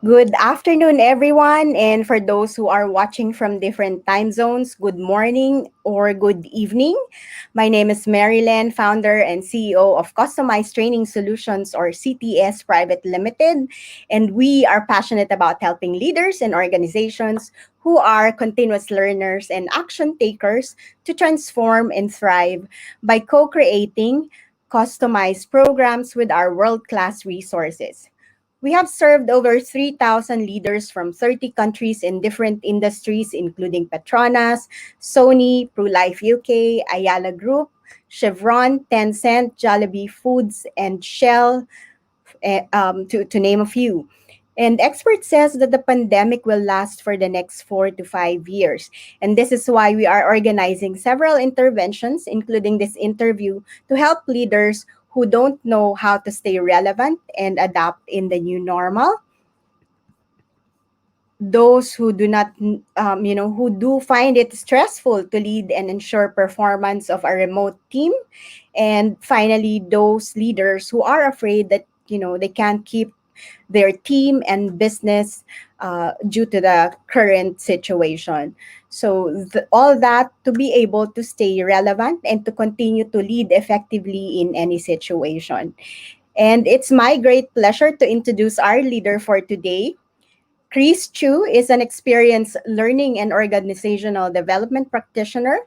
Good afternoon, everyone. And for those who are watching from different time zones, good morning or good evening. My name is Marilyn, founder and CEO of Customized Training Solutions or CTS Private Limited. And we are passionate about helping leaders and organizations who are continuous learners and action takers to transform and thrive by co creating customized programs with our world class resources. We have served over 3,000 leaders from 30 countries in different industries, including Petronas, Sony, ProLife UK, Ayala Group, Chevron, Tencent, Jollibee Foods, and Shell, to name a few. And expert says that the pandemic will last for the next 4 to 5 years. And this is why we are organizing several interventions, including this interview, to help leaders who don't know how to stay relevant and adapt in the new normal, those who do not who do find it stressful to lead and ensure performance of a remote team, and finally those leaders who are afraid that they can't keep their team and business due to the current situation. So all that to be able to stay relevant and to continue to lead effectively in any situation. And it's my great pleasure to introduce our leader for today. Chris Chu is an experienced learning and organizational development practitioner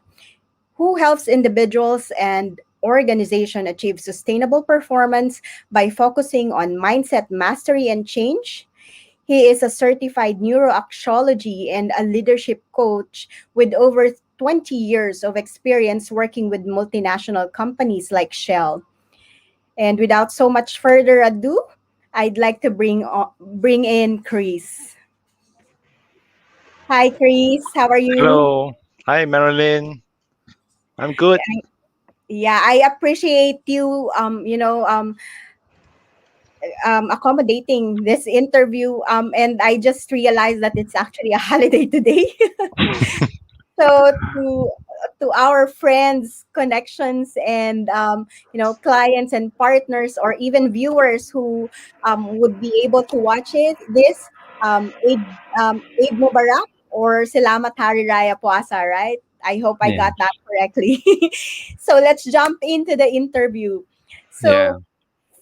who helps individuals and organization achieve sustainable performance by focusing on mindset mastery and change. He is a certified neuro-axiology and a leadership coach with over 20 years of experience working with multinational companies like Shell. And without so much further ado, I'd like to bring in Chris. Hi, Chris. How are you? Hello. Hi, Marilyn. I'm good. Yeah, I appreciate you. Accommodating this interview. And I just realized that it's actually a holiday today. So to our friends, connections, and clients and partners, or even viewers who would be able to watch this, Eid Mubarak or Salamat Hari Raya Puasa, right? I hope I Yeah. got that correctly. So let's jump into the interview. Yeah. So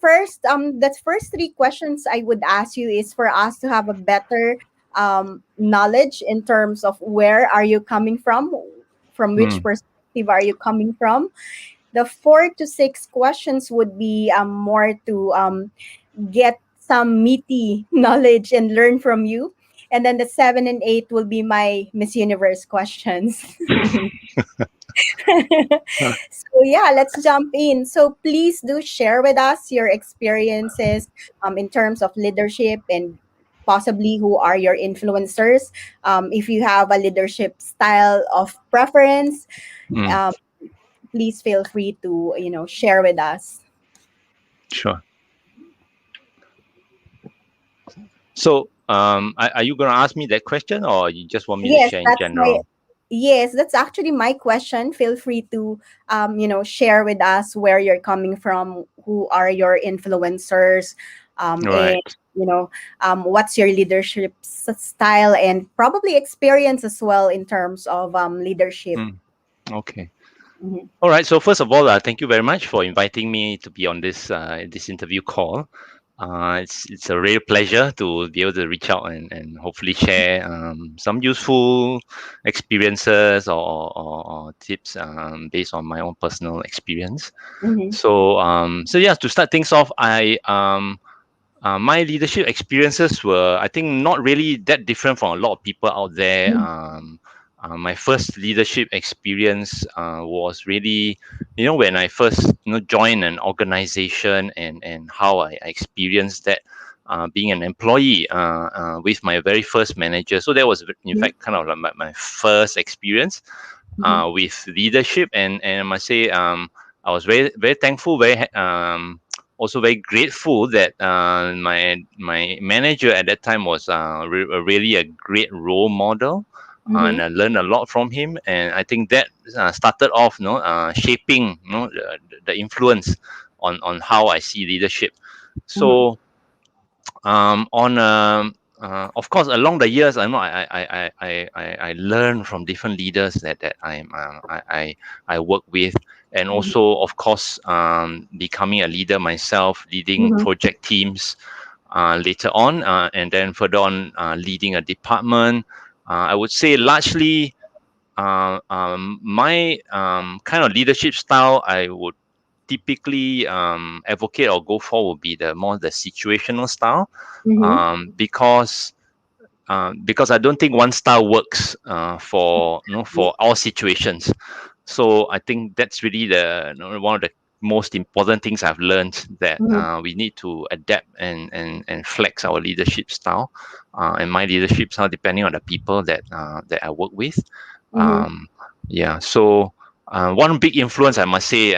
the first three questions I would ask you is for us to have a better knowledge in terms of where are you coming from which Mm. perspective are you coming from. The 4 to 6 questions would be more to get some meaty knowledge and learn from you. And then the 7 and 8 will be my Miss Universe questions. So yeah, let's jump in. So please do share with us your experiences in terms of leadership and possibly who are your influencers. If you have a leadership style of preference, Mm. um, please feel free to share with us. Sure. So, are you going to ask me that question, or you just want me to Yes, share in that's my general? yes, that's actually my question. Feel free to share with us where you're coming from, who are your influencers, and Right. what's your leadership style and probably experience as well in terms of leadership. Mm. Okay. Mhm. All right. So first of all, thank you very much for inviting me to be on this interview call. It's a real pleasure to be able to reach out and hopefully share some useful experiences or tips based on my own personal experience. Mhm. So yeah, to start things off, I my leadership experiences were, I think, not really that different from a lot of people out there. My first leadership experience was really, when I first, joined an organization, and how I experienced that. Being an employee with my very first manager. So that was, in Mhm. fact, kind of like my first experience Mhm. with leadership. And I must say, I was very, very thankful, also very grateful that my manager at that time was really a great role model, and Mhm. I learned a lot from him. And I think that started off, shaping, the influence on how I see leadership. Mhm. So on of course, along the years, I know I learn from different leaders that I work with, and Mhm. also, of course, becoming a leader myself, leading Mhm. project teams later on, and then further on, leading a department. I would say largely my kind of leadership style I would typically advocate or go for would be the situational style, Mhm. because I don't think one style works for for all situations. So I think that's really one of the most important things I've learned, that Mhm. we need to adapt and flex our leadership style, and my leadership style depending on the people that I work with. Mhm. Um, yeah, so. One big influence, I must say,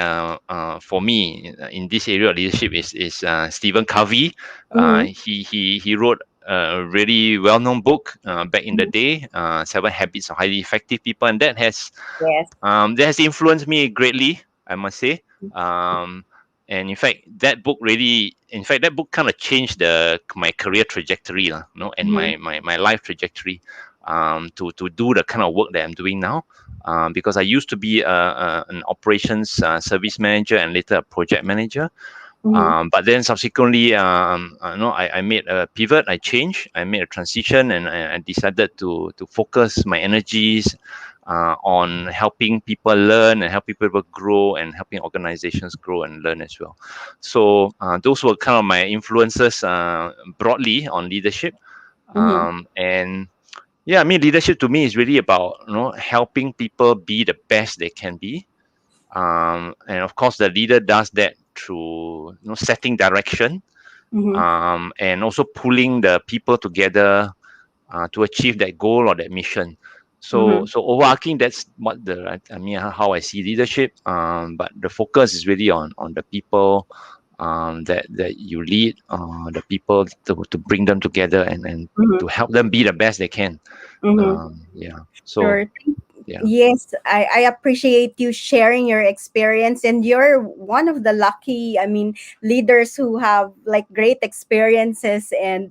for me in this area of leadership is Stephen Covey. Mhm. He wrote a really well-known book back in the day, Seven Habits of Highly Effective People, and Yes. that has influenced me greatly, I must say. Um, and in fact, that book kind of changed my career trajectory, and Mhm. my life trajectory, to do the kind of work that I'm doing now. Because I used to be an operations service manager and later a project manager. Mhm. But then subsequently, I made a pivot. I changed. I made a transition, and I decided to focus my energies on helping people learn and helping people grow and helping organizations grow and learn as well. So those were kind of my influences broadly on leadership. Mhm. And yeah, I mean, leadership to me is really about helping people be the best they can be, and of course the leader does that through setting direction, Mhm. and also pulling the people together to achieve that goal or that mission. So Mhm. so overarching, that's what I mean, how I see leadership. But the focus is really on the people that you lead, the people to bring them together and Mhm. to help them be the best they can. Mhm. Yeah. So Sure. yeah. Yes, I appreciate you sharing your experience, and you're one of the lucky, I mean, leaders who have like great experiences and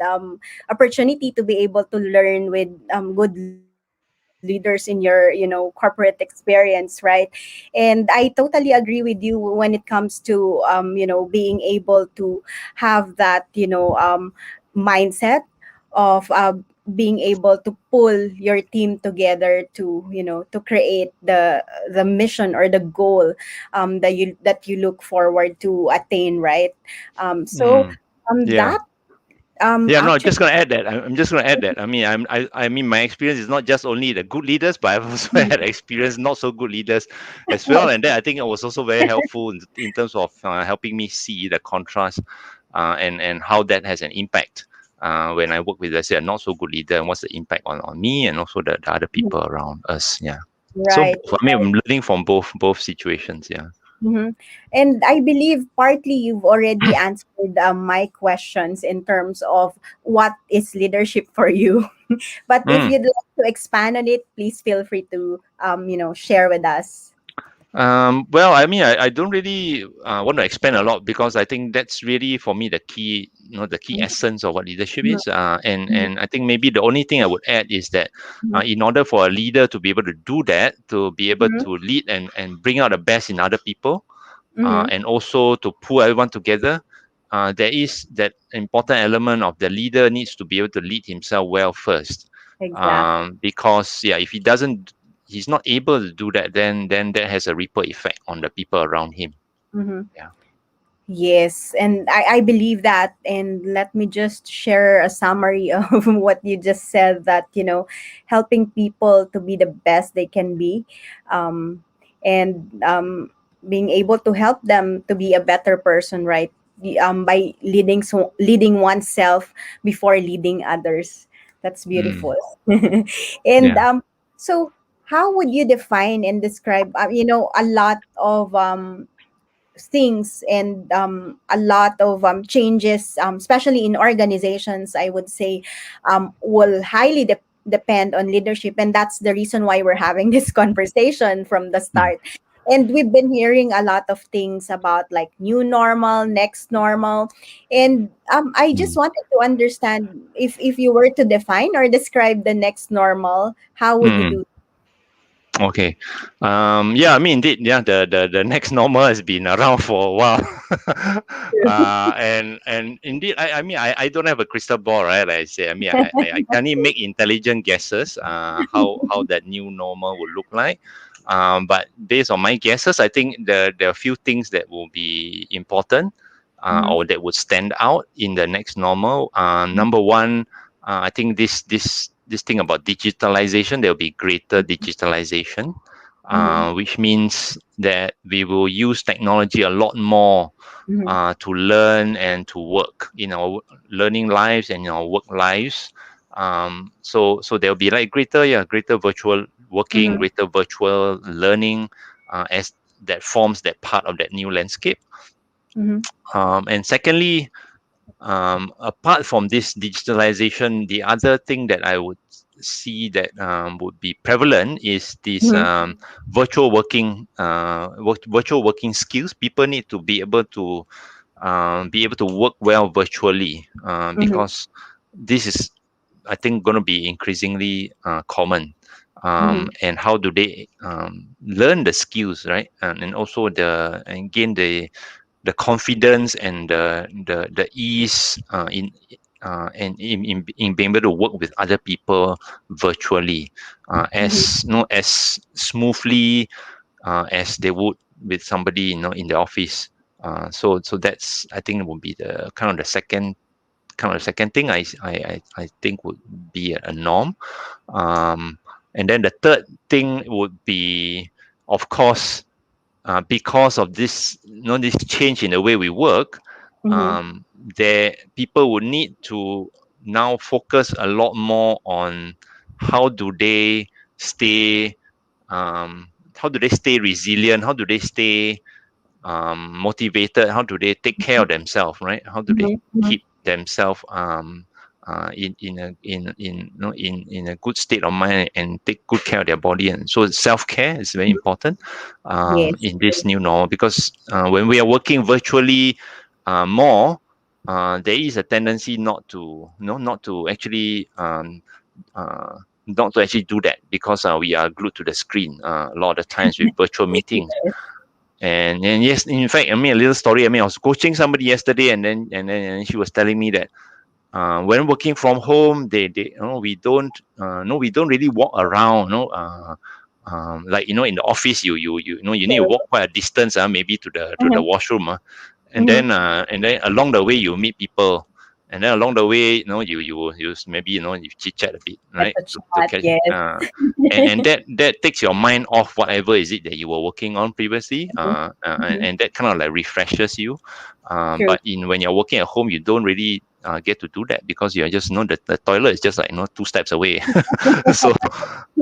opportunity to be able to learn with good leaders in your, corporate experience, right? And I totally agree with you when it comes to, being able to have that, mindset of being able to pull your team together to, to create the mission or the goal that you look forward to attain, right? So Mm, yeah. that Yeah, no, I'm actually. just gonna add that. I'm just gonna add that. I mean, I mean, my experience is not just only the good leaders, but I've also had experience not so good leaders as well, and that I think it was also very helpful in terms of helping me see the contrast, and how that has an impact when I work with, let's say, a not so good leader, and what's the impact on me and also the other people around us. Yeah. So Right. I mean, I'm learning from both situations. Yeah. Hmm. And I believe partly you've already answered my questions in terms of what is leadership for you. But if Mm. you'd like to expand on it, please feel free to, share with us. Well, I mean, I don't really want to expand a lot, because I think that's really for me the key, the key essence of what leadership Mhm. is. And Mhm. and I think maybe the only thing I would add is that Mhm. in order for a leader to be able to do that, to be able Mhm. to lead and bring out the best in other people, Mhm. and also to pull everyone together, there is that important element of the leader needs to be able to lead himself well first. Exactly. Because yeah, if he's not able to do that, then that has a ripple effect on the people around him. Mhm. Yeah. Yes, and I believe that. And let me just share a summary of what you just said, that, helping people to be the best they can be, um, and being able to help them to be a better person, right? By leading oneself before leading others. That's beautiful. Mm, And yeah. so, how would you define and describe, a lot of things and a lot of changes, especially in organizations, I would say, will highly depend on leadership. And that's the reason why we're having this conversation from the Mm, start. And we've been hearing a lot of things about like new normal, next normal. And I just Mm. wanted to understand if you were to define or describe the next normal, how would you Mm. do Okay. Yeah, I mean, indeed, yeah, the next normal has been around for a while. it? And indeed, I don't have a crystal ball, right? Like I say, I can only make intelligent guesses, how that new normal will look like. But based on my guesses, I think there are a few things that will be important, Mhm, or that would stand out in the next normal. Number one, I think this thing about digitalization, there will be greater digitalization, mhm, which means that we will use technology a lot more, mhm, to learn and to work in our learning lives and in our work lives. So there will be like greater virtual working, mhm, greater virtual learning, as that forms that part of that new landscape. mhm, And secondly, apart from this digitalization, the other thing that I would see that would be prevalent is this mhm, virtual working skills. People need to be able to work well virtually, mhm, because this is, I think, going to be increasingly common. mhm, And how do they learn the skills, right? And also and gain the confidence and the ease, in being able to work with other people virtually, mhm, as smoothly, as they would with somebody, in the office. So that's, I think, would be the kind of the second thing I think would be a norm. um, and then the third thing would be, of course, because of this change in the way we work, mhm, there people would need to now focus a lot more on how do they stay how do they stay resilient, how do they stay motivated, how do they take care of themselves, right? How do they mhm, mhm. keep themselves in a good state of mind and take good care of their body. And so self-care is very important Yes. in this new normal, because when we are working virtually more, there is a tendency not to actually do that, because we are glued to the screen a lot of times with virtual meetings. Yes. And yes, in fact, I mean, a little story. I mean, I was coaching somebody yesterday, and she was telling me that when working from home, they we don't really walk around. Like, in the office, you need to walk quite a distance, maybe to the Mhm, washroom, mhm. and then along the way you meet people, and then along the way, you maybe, you chit chat a bit, At right? the To chat, catch, yes. and that takes your mind off whatever is it that you were working on previously, Mhm, mhm. and that kind of like refreshes you. True. But when you're working at home, you don't really get to do that, because you're just, the toilet is just like, 2 steps away. so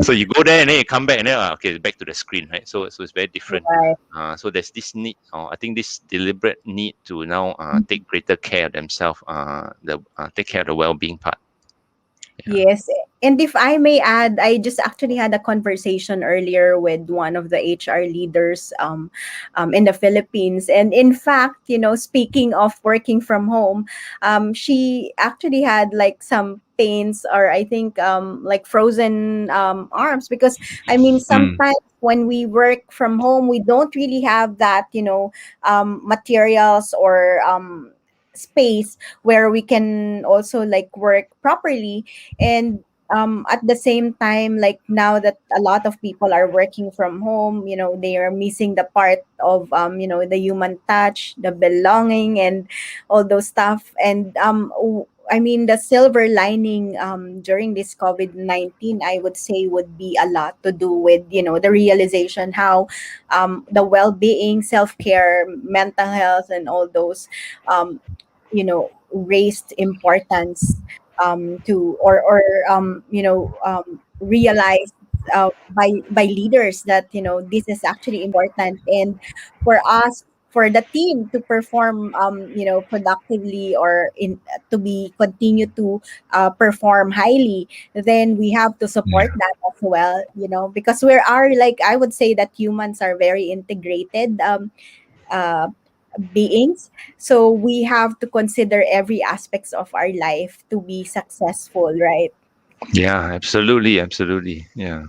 so you go there and then you come back, and then okay, back to the screen, right? So it's very different. Right. So there's this need, I think, this deliberate need to now take greater care of themselves, take care of the well-being part. Yeah. Yes. And if I may add, I just actually had a conversation earlier with one of the HR leaders in the Philippines. And in fact, speaking of working from home, she actually had like some pains, or I think like frozen arms, because I mean, Mm. sometimes when we work from home, we don't really have that, materials or space where we can also like work properly. And at the same time, like now that a lot of people are working from home, they are missing the part of the human touch, the belonging, and all those stuff. And I mean, the silver lining during this COVID-19, I would say, would be a lot to do with the realization how the well-being, self-care, mental health, and all those raised importance to or realized by leaders that this is actually important. And for us, for the team to perform productively, or in to be continue to perform highly, then we have to support Yeah. that well, because we are, like, I would say that humans are very integrated uh, beings. So we have to consider every aspects of our life to be successful, right? Yeah, absolutely, absolutely. Yeah.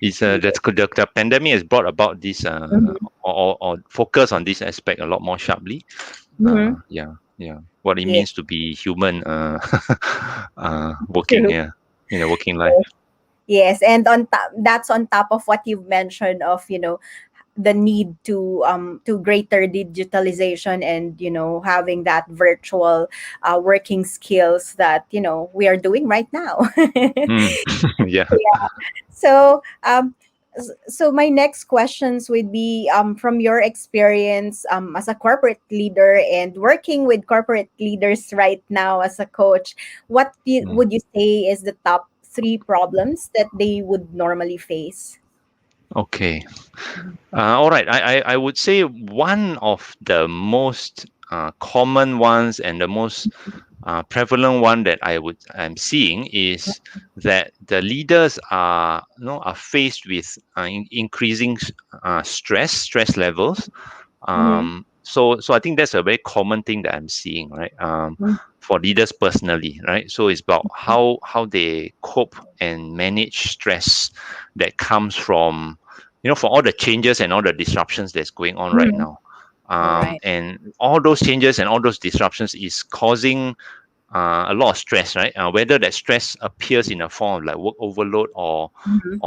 It's the pandemic has brought about this Mm-hmm. or focus on this aspect a lot more sharply. Mm-hmm. Yeah, yeah. What it Yeah, means to be human, working, true. yeah, in a working life. Yes, and that's on top of what you've mentioned of, the need to greater digitalization, and having that virtual working skills that we are doing right now. Mm. Yeah. So my next questions would be, from your experience as a corporate leader and working with corporate leaders right now as a coach, what Mm. would you say is the top three problems that they would normally face? Okay. All right. I would say one of the most common ones and the most prevalent one that I'm seeing is that the leaders are faced with increasing stress levels. Mm-hmm. So I think that's a very common thing that I'm seeing, right? For leaders personally, right? So it's about how they cope and manage stress that comes from, for all the changes and all the disruptions that's going on right Mm-hmm. now. Right. And all those changes and all those disruptions is causing a lot of stress, right? Whether that stress appears in a form of like work overload or Mm-hmm.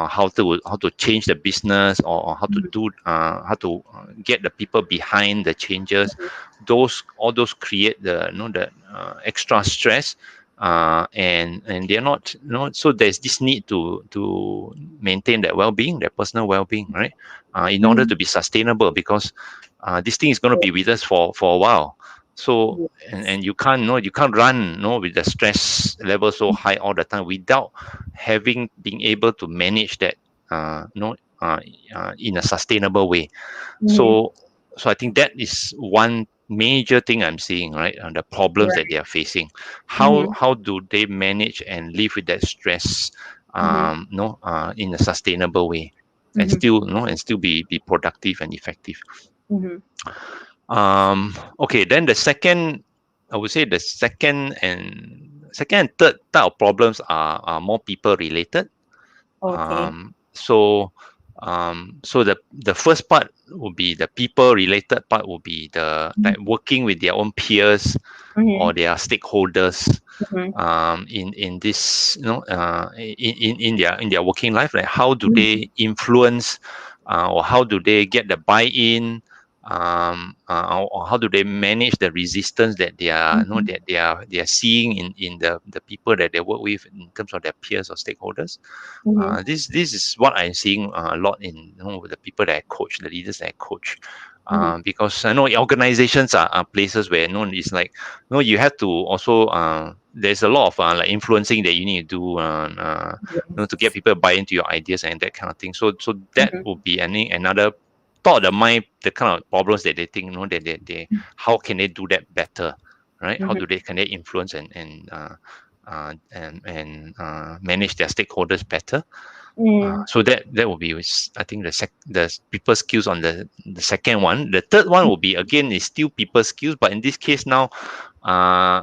how to change the business or how to get the people behind the changes. All those create the extra stress. And they're not, so there's this need to maintain that well-being, that personal well-being, right? In order Mm-hmm. to be sustainable, because this thing is going to be with us for a while. So Yes. and you can't run with the stress level so high all the time without having being able to manage that uh you know uh, in a sustainable way. Mm-hmm. So I think that is one major thing I'm seeing, right? The problems that Right. they are facing. how Mm-hmm. how do they manage and live with that stress, Mm-hmm. in a sustainable way, and Mm-hmm. still be productive and effective. Mm-hmm. Okay, then the second, I would say the second and third type of problems are more people related. Okay. So the first part will be the people related part, will be the like working with their own peers Mm-hmm. or their stakeholders Mm-hmm. in this, in their working life. Like how do Mm-hmm. they influence, or how do they get the buy-in, or how do they manage the resistance that they are, Mm-hmm. they are seeing in the people that they work with in terms of their peers or stakeholders. Mm-hmm. This is what I'm seeing a lot in, with the people that I coach, the leaders that I coach. Mm-hmm. Because I know organizations are places where, it's like, you have to also, there's a lot of like influencing that you need to do, to get Yes. people to buy into your ideas and that kind of thing. So that Mm-hmm. will be another thought of mine, the kind of problems that they think, that they how can they do that better, right? How Mm-hmm. do they can they influence and manage their stakeholders better. Mm-hmm. So that will be, I think, the people skills on the second one. The third one will be, again, is still people skills, but in this case now,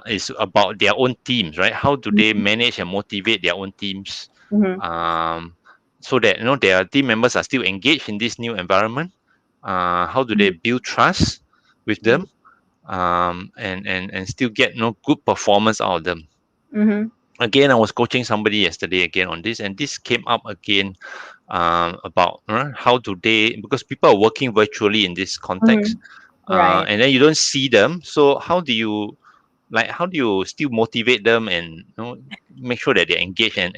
is about their own teams, right? How do they manage and motivate their own teams, Mm-hmm. um, so that their team members are still engaged in this new environment? How do they build trust with them, and still get good performance out of them? Mm-hmm. Again, I was coaching somebody yesterday again on this, and this came up again, about how do they, because people are working virtually in this context, Mm-hmm. Right. and then you don't see them. So how do you still motivate them and make sure that they're engaged and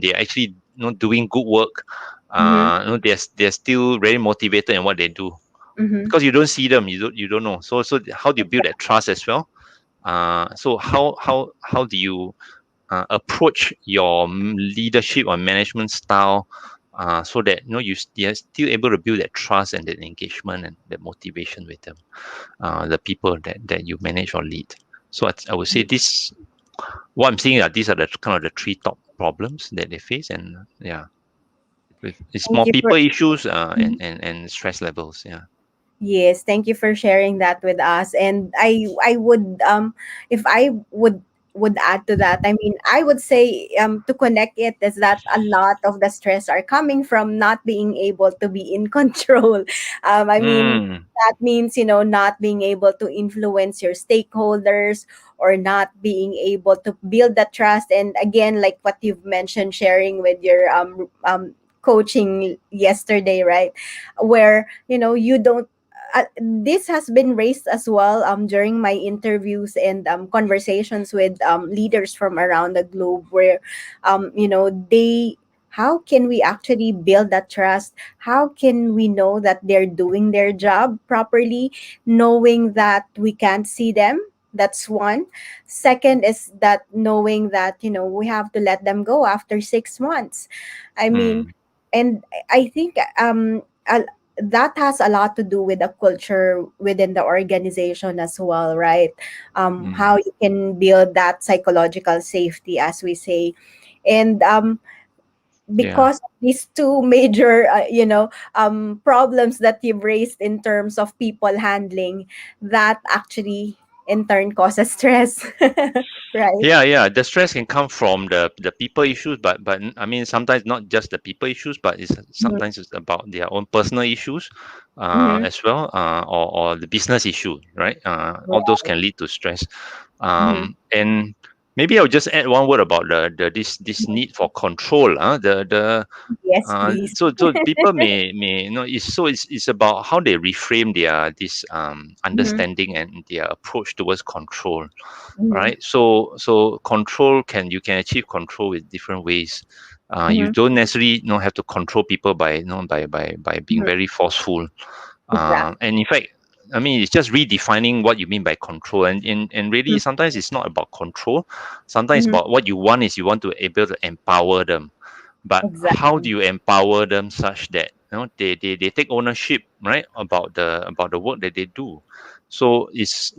they're actually doing good work? Mm-hmm. They're still very motivated in what they do, Mm-hmm. because you don't see them, you don't know. So how do you build that trust as well? So how do you approach your leadership or management style, so that you're still able to build that trust and that engagement and that motivation with them, the people that you manage or lead. So I would say this, what I'm seeing are these are the kind of the three top problems that they face, and yeah, it's Thank more you for. people issues Mhm. and stress levels. Yeah. Yes, thank you for sharing that with us. And I would if I would add to that, I mean, I would say to connect it is that a lot of the stress are coming from not being able to be in control. I mean, Mm, that means, not being able to influence your stakeholders, or not being able to build that trust. And again, like what you've mentioned, sharing with your coaching yesterday, right? Where, you don't this has been raised as well during my interviews and conversations with leaders from around the globe, where they how can we actually build that trust? How can we know that they're doing their job properly, knowing that we can't see them? That's one. Second is that knowing that we have to let them go after 6 months. I mean, mm, and I think that has a lot to do with the culture within the organization as well, right? How mm. you can build that psychological safety, as we say. And Yeah. because of these two major problems that you've raised in terms of people handling, that actually in turn causes stress. Right. Yeah, yeah. The stress can come from the people issues, but I mean sometimes not just the people issues, but it's Mm-hmm. sometimes it's about their own personal issues, Mm-hmm. as well, or the business issue, right? All those Right. can lead to stress. Mm-hmm. And maybe I'll just add one word about the this need for control. The Yes, please. so people may it's about how they reframe their this Mm-hmm. understanding and their approach towards control, Mm-hmm. right? So control you can achieve control with different ways. You Mm-hmm. don't necessarily have to control people by by being Mm-hmm. very forceful. Exactly. And in fact, I mean, it's just redefining what you mean by control. And really, sometimes it's not about control. Sometimes it's Mm-hmm. about what you want is you want to able to empower them. But how do Exactly. you empower them such that they take ownership, right, about the work that they do? So it's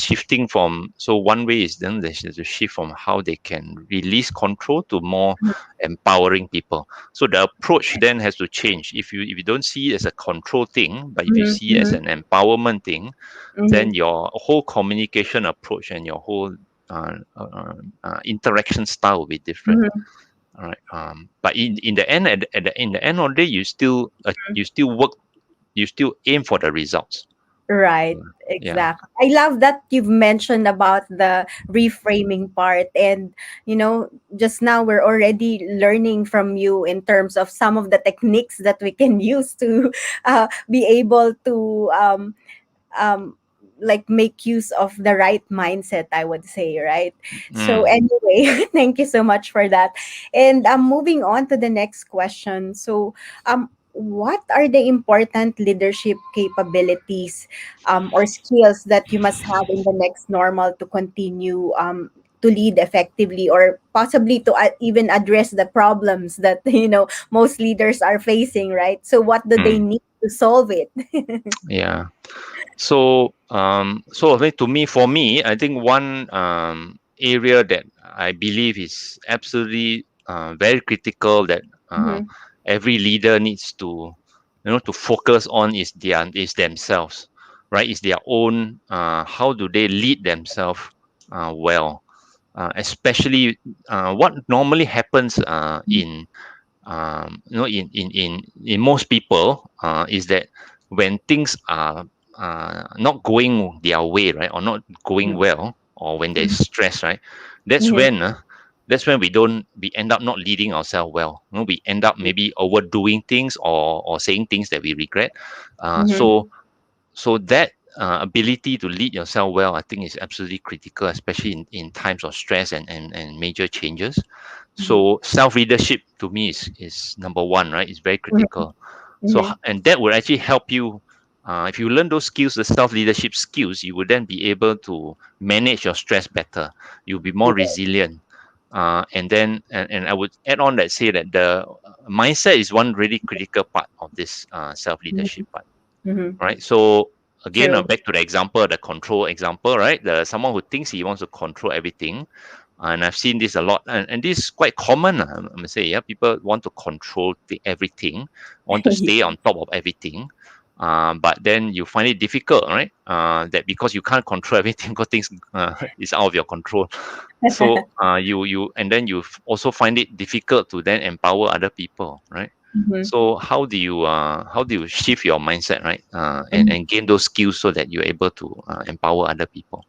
shifting from, so one way is then there's a shift from how they can release control to more empowering people. So the approach then has to change. If you don't see it as a control thing, but if you Mhm, see it as mhm, an empowerment thing, mhm, then your whole communication approach and your whole interaction style will be different. mhm. All right. But in the end, in the end of the day, you still work, you still aim for the results. Right, Yeah. exactly. I love that you've mentioned about the reframing part. And, just now we're already learning from you in terms of some of the techniques that we can use to be able to um like make use of the right mindset, I would say, right? So Mm, anyway, thank you so much for that. And moving on to the next question. So what are the important leadership capabilities or skills that you must have in the next normal to continue to lead effectively, or possibly to even address the problems that most leaders are facing, right? So what do they mm, need to solve it? yeah. So I think for me, I think one area that I believe is absolutely very critical that Mhm. every leader needs to to focus on is themselves, right? Is their own how do they lead themselves well, especially what normally happens in in most people is that when things are not going their way, right, or not going Mhm. well, or when there's Mhm. stress, right, that's Mhm. when we end up not leading ourselves well. We end up maybe overdoing things or saying things that we regret. uh, Mhm. so so that ability to lead yourself well, I think, is absolutely critical, especially in times of stress and major changes. Mhm. So self leadership to me is number one, right? It's very Mhm. critical. Mhm. And that will actually help you. If you learn those skills, the self leadership skills, you will then be able to manage your stress better. You'll be more Yeah. resilient. And I would add on that, say that the mindset is one really critical part of this self leadership Mhm. part, Mhm. right? So again, True. back to the example, the control example, right? The someone who thinks he wants to control everything, And I've seen this a lot, and this is quite common. I'm gonna say, yeah, people want to control everything, want to stay on top of everything, but then you find it difficult, right? That because you can't control everything, because things is out of your control. So you and then you also find it difficult to then empower other people, right? Mhm, So how do you shift your mindset, right? mhm, And gain those skills so that you're able to empower other people.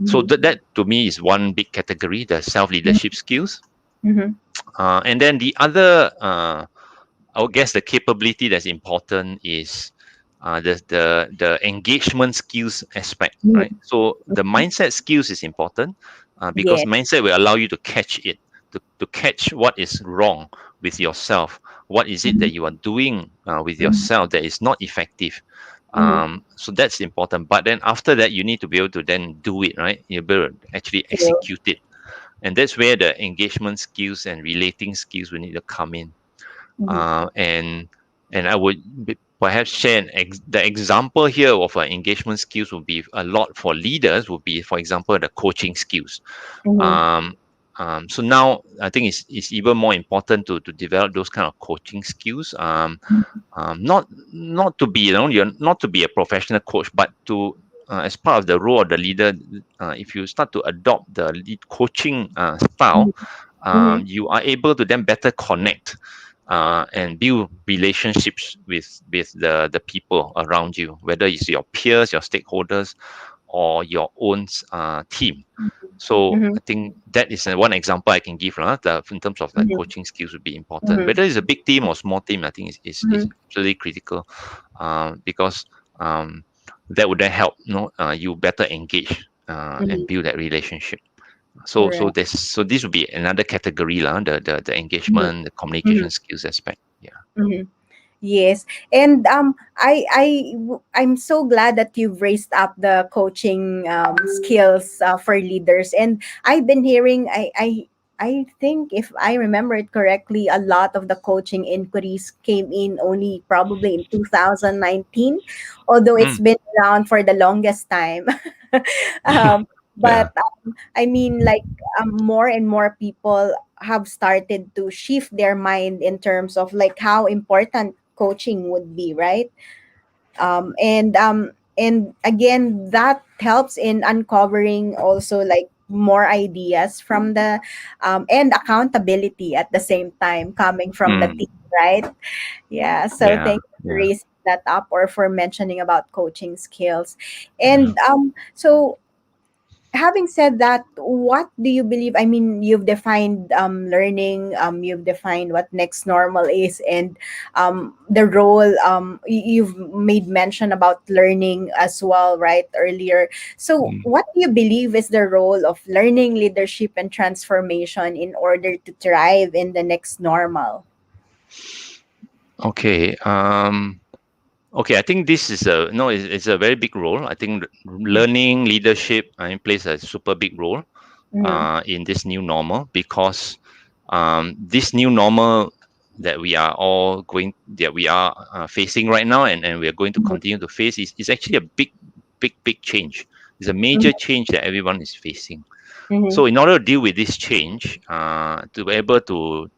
So mhm, that to me is one big category, the self leadership skills. mhm, And then the other, I would guess, the capability that's important is the engagement skills aspect, right? mhm, So the mhm. mindset skills is important, because Yeah. mindset will allow you to catch it, to catch what is wrong with yourself. What is it Mhm, that you are doing with mhm, yourself that is not effective? mhm. So that's important. But then after that, you need to be able to then do it, right? You're able to actually True. execute it, and that's where the engagement skills and relating skills will need to come in. Mhm, uh, and and I would perhaps share the example here of engagement skills would be a lot for leaders, would be, for example, the coaching skills. mhm, um, so now I think it's even more important to develop those kind of coaching skills. Not to be, you're not to be a professional coach, but to as part of the role of the leader, if you start to adopt the lead coaching style, mhm, mhm, you are able to then better connect and build relationships with the people around you, whether it's your peers, your stakeholders, or your own team. So mhm, I think that is one example I can give, in terms of like mhm, coaching skills would be important. mhm, Whether it's a big team or small team, I think is mhm, absolutely critical, because that would then help, you better engage and mhm. build that relationship. So Correct. this would be another category, the Mhm, engagement, the mhm, communication skills aspect. Yeah. mhm. Yes, and I'm so glad that you've raised up the coaching skills for leaders. And I've been hearing, I think if I remember it correctly, a lot of the coaching inquiries came in only probably in 2019, although it's Mm, been around for the longest time. um, yeah. but I mean, like, more and more people have started to shift their mind in terms of like how important coaching would be, right? And again, that helps in uncovering also like more ideas from the and accountability at the same time coming from the Mm, team, right? Yeah, so yeah. thank you for Yeah. raising that up or for mentioning about coaching skills. Yeah. And so having said that, what do you believe? I mean, you've defined learning, you've defined what next normal is, and the role. You've made mention about learning as well, right? Earlier. So, Mm. what do you believe is the role of learning, leadership, and transformation in order to thrive in the next normal? Okay. Okay, I think this is a no, it's a very big role. I think learning leadership, plays a super big role Mm-hmm. in this new normal, because this new normal that we are facing right now, and we are going to continue to face, is actually a big change. It's a major change that everyone is facing. Mm-hmm. So in order to deal with this change, to be able to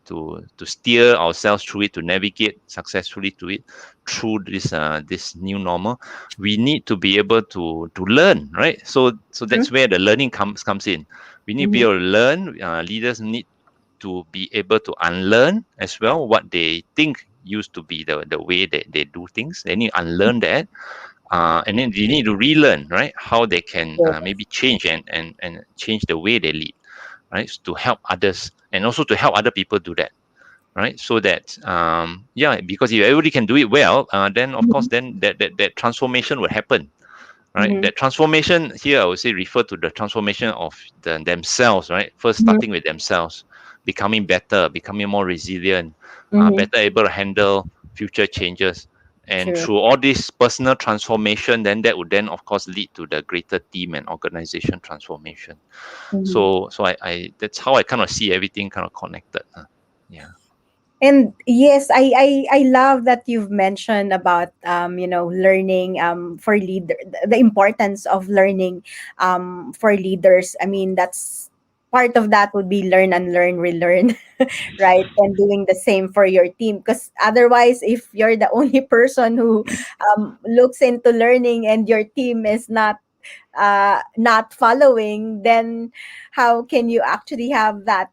steer ourselves through it, to navigate successfully to it through this new normal, we need to be able to learn, right? So that's where the learning comes in. We need to be Mm-hmm. able to learn. Leaders need to be able to unlearn as well what they think used to be the way that they do things. They need to unlearn that, and then they need to relearn, right, how they can Yes. maybe change and change the way they lead, right, to help others and also to help other people do that, right? So that yeah, because if everybody can do it well, then of course then that transformation will happen, right? Mm-hmm. That transformation here, I would say, refer to the transformation of themselves, right? First, Mm-hmm. starting with themselves, becoming better, becoming more resilient, Mm-hmm. better able to handle future changes. And True. through all this personal transformation, then that would then, of course, lead to the greater team and organization transformation. Mm-hmm. So I that's how I kind of see everything kind of connected. Yeah. And yes, I love that you've mentioned about learning for leader, the importance of learning for leaders. I mean, that's part of that would be learn and learn, relearn, right? And doing the same for your team. Because otherwise, if you're the only person who looks into learning and your team is not following, then how can you actually have that,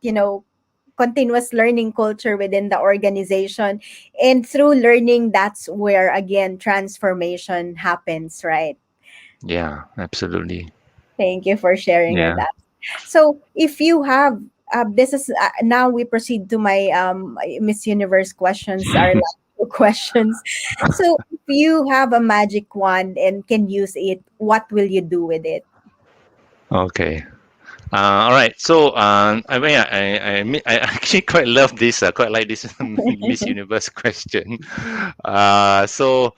continuous learning culture within the organization? And through learning, that's where again transformation happens, right? Yeah, absolutely. Thank you for sharing with Yeah. us. So, if you have, this is now we proceed to my Miss Universe questions, our last two questions. So, if you have a magic wand and can use it, what will you do with it? Okay. All right. So, I mean, I actually quite love this. Quite like this Miss Universe question. So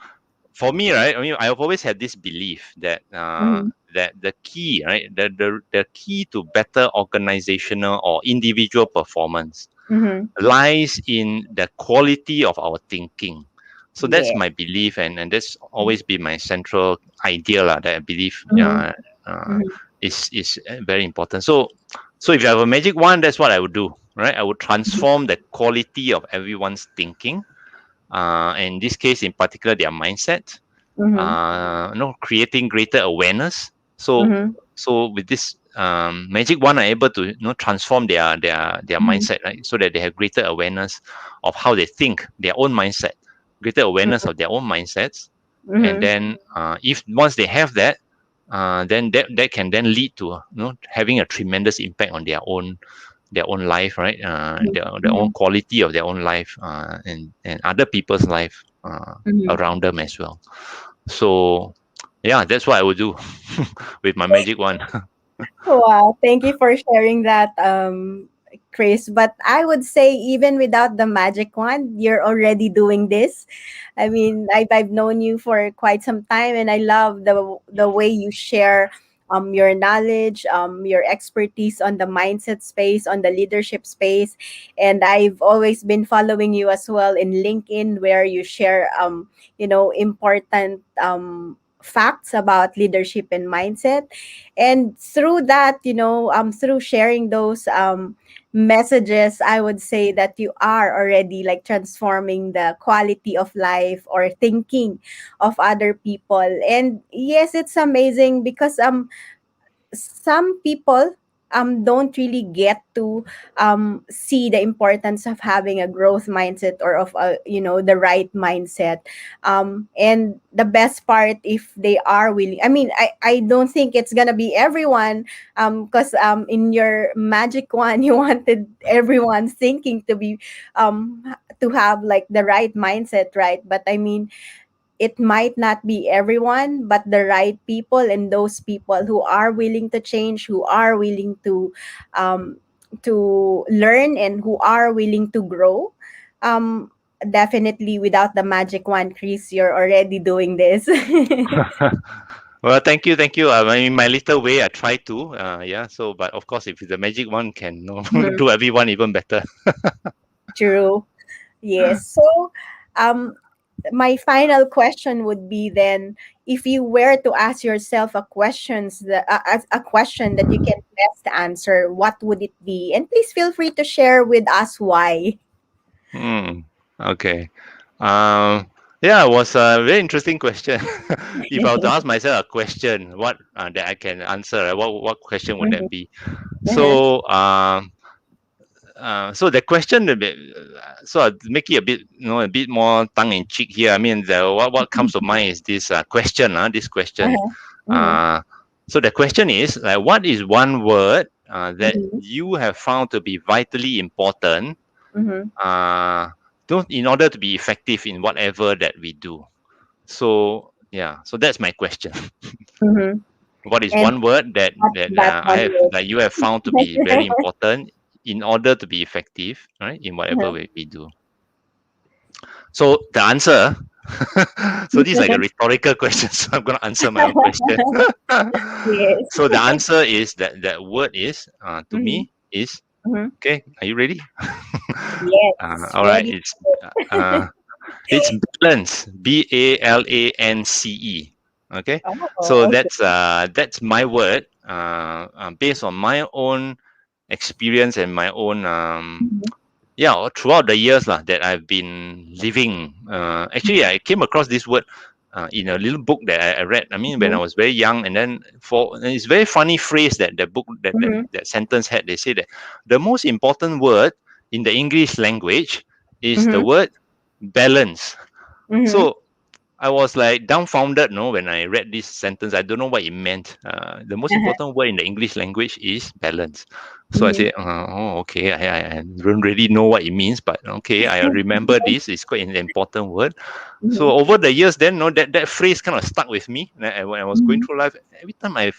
for me, right? I mean, I've always had this belief that Mm-hmm. that the key, right, the key to better organizational or individual performance Mm-hmm. lies in the quality of our thinking. So that's Yeah. my belief, and that's always been my central idea lah, that I believe Mm-hmm. uh, Mm-hmm. is very important. So if you have a magic wand, that's what I would do, right? I would transform the quality of everyone's thinking. In this case, in particular, their mindset. Mm-hmm. Creating greater awareness. So Mm-hmm. so with this magic wand, are able to transform their Mm-hmm. mindset, right? So that they have greater awareness of how they think, their own mindset, greater awareness of their own mindsets, and Mm-hmm. then if once they have that, then that can then lead to having a tremendous impact on their own life, right? Their own Mm-hmm. quality of their own life, and other people's life Mm-hmm. around them as well. So yeah, that's what I would do with my magic wand. Wow, thank you for sharing that, Chris. But I would say, even without the magic wand, you're already doing this. I mean, I've known you for quite some time, and I love the way you share your knowledge, your expertise on the mindset space, on the leadership space. And I've always been following you as well in LinkedIn, where you share important facts about leadership and mindset. And through that, through sharing those messages, I would say that you are already like transforming the quality of life or thinking of other people. And yes, it's amazing because some people don't really get to see the importance of having a growth mindset, or of the right mindset. And the best part, if they are willing, I mean, I don't think it's gonna be everyone, because in your magic one you wanted everyone's thinking to be to have like the right mindset, right? But I mean, it might not be everyone, but the right people, and those people who are willing to change, who are willing um, to learn, and who are willing to grow. Um, Definitely, without the magic wand, Chris, you're already doing this. Well, thank you. In my little way, I try to. Yeah. So, but of course, if the magic one can Mhm. do everyone even better. True. Yes. So, um, my final question would be then, if you were to ask yourself a question that you can best answer, what would it be? And please feel free to share with us why. Hmm. Okay. Um. Yeah, it was a very interesting question. If I were to ask myself a question, what that I can answer, what question would that Mhm. be? Uh-huh. So, so the question a bit, so I make it a bit, a bit more tongue in cheek here. I mean, what comes to mind is this question. This question. Uh-huh. Mhm. Uh, so the question is, like, what is one word that Mhm. you have found to be vitally important, Mhm. uh, in order to be effective in whatever that we do? So yeah, so that's my question. Mhm. What is And one word that what that that I one have is. that you have found to be very important in order to be effective, right, in whatever Uh-huh. we do? So the answer. So this is like a rhetorical question. So I'm going to answer my own question. Yes. So the answer is that word is to Mhm. me is Mhm. okay. Are you ready? Yes. All right. Ready. Uh, it's balance. Balance. Okay. So Oh, okay. that's my word. Based on my own experience and my own Mhm. yeah, throughout the years lah that I've been living. Actually, I came across this word in a little book that I read. I mean, when I Mhm. was very young, and then and it's very funny phrase that the book Mhm. that sentence had. They say that the most important word in the English language is the Mhm. word balance. Mhm. So I was like dumbfounded, no, when I read this sentence. I don't know what it meant. The most Uh-huh. important word in the English language is balance. So I Mhm. said, oh, okay. I don't really know what it means, but okay, I remember this. It's quite an important word. So Mhm. over the years, then, no, that phrase kind of stuck with me. And when I was going Mhm. through life, every time I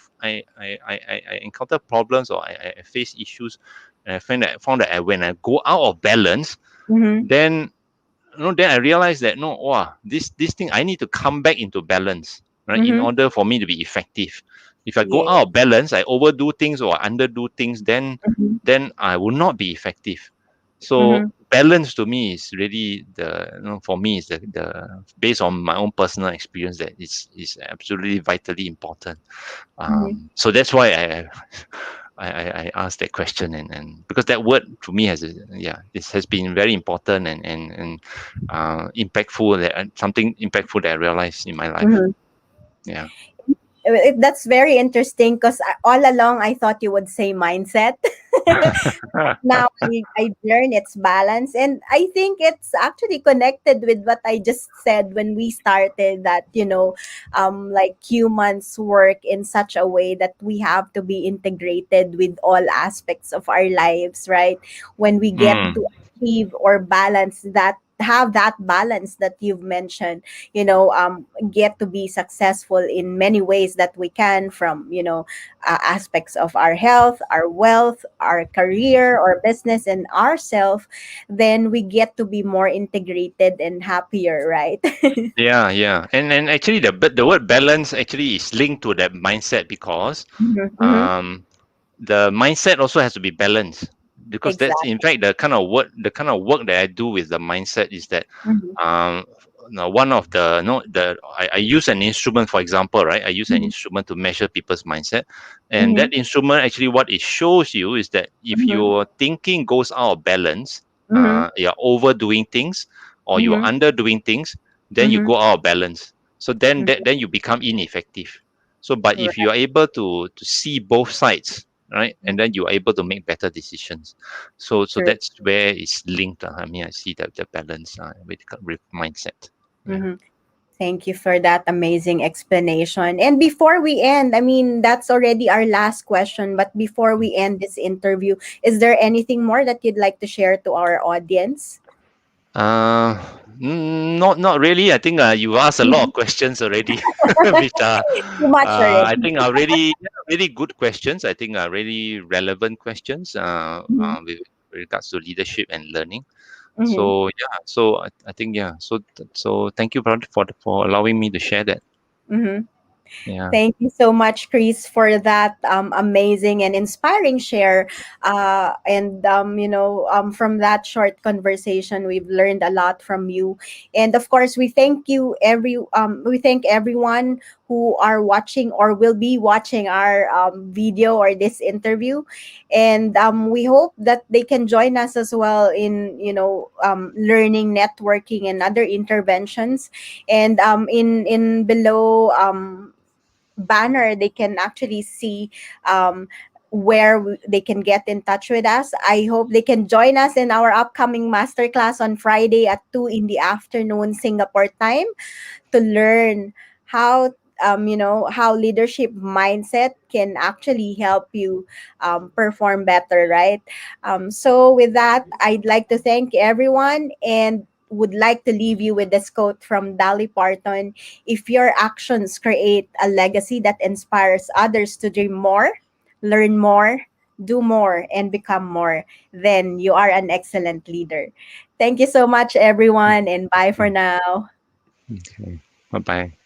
encounter problems or I face issues, and I found that when I go out of balance, Mhm. then then I realized that no, wow, this thing I need to come back into balance, right, in Mhm. order for me to be effective. If I go Yeah. out of balance, I overdo things or underdo things, Mhm. then I will not be effective. So Mhm. balance to me is really for me is the based on my own personal experience that is absolutely vitally important. Mhm. So that's why I asked that question, and because that word to me it has been very important and impactful, something impactful that I realized in my life. Mhm. Yeah. That's very interesting because all along I thought you would say mindset. Now I learn its balance, and I think it's actually connected with what I just said when we started, that like humans work in such a way that we have to be integrated with all aspects of our lives, right? When we get Mm. to achieve or balance that, have that balance that you've mentioned, get to be successful in many ways that we can, from aspects of our health, our wealth, our career, or business, and ourself, then we get to be more integrated and happier, right? Yeah, yeah, and actually the word balance actually is linked to that mindset because Mhm, mhm. um the mindset also has to be balanced, because that's in Exactly. fact the kind of work that I do with the mindset is that Mhm, um now one of the no the I use an instrument, for example, right? I use an mhm, instrument to measure people's mindset, and mhm, that instrument actually what it shows you is that if mhm, your thinking goes out of balance, mhm, you're overdoing things or you're mhm, underdoing things, then you mhm. go out of balance. So then Mhm. then you become ineffective. So but if you Right. are able to see both sides, right, and then you are able to make better decisions. So True. that's where it's linked. I mean, I see the balance with mindset. Yeah. Mhm. Thank you for that amazing explanation. And before we end, I mean, that's already our last question, but before we end this interview, is there anything more that you'd like to share to our audience? Uh, not really. I think you asked a lot of Mhm. questions already, which are Too much already. I think are really really good questions. I think are really relevant questions Mhm. with regards to leadership and learning. Mhm. So yeah, so I think yeah, so thank you for allowing me to share that. Mhm. Yeah. Thank you so much, Chris, for that amazing and inspiring share. From that short conversation, we've learned a lot from you. And of course, we thank everyone who are watching or will be watching our video or this interview. And we hope that they can join us as well in learning, networking, and other interventions. And in below banner, they can actually see where they can get in touch with us. I hope they can join us in our upcoming masterclass on Friday at 2 in the afternoon Singapore time, to learn how how leadership mindset can actually help you perform better, right? So with that, I'd like to thank everyone, and would like to leave you with this quote from Dolly Parton: if your actions create a legacy that inspires others to dream more, learn more, do more, and become more, then you are an excellent leader. Thank you so much, everyone, and bye for now. Okay. Bye bye.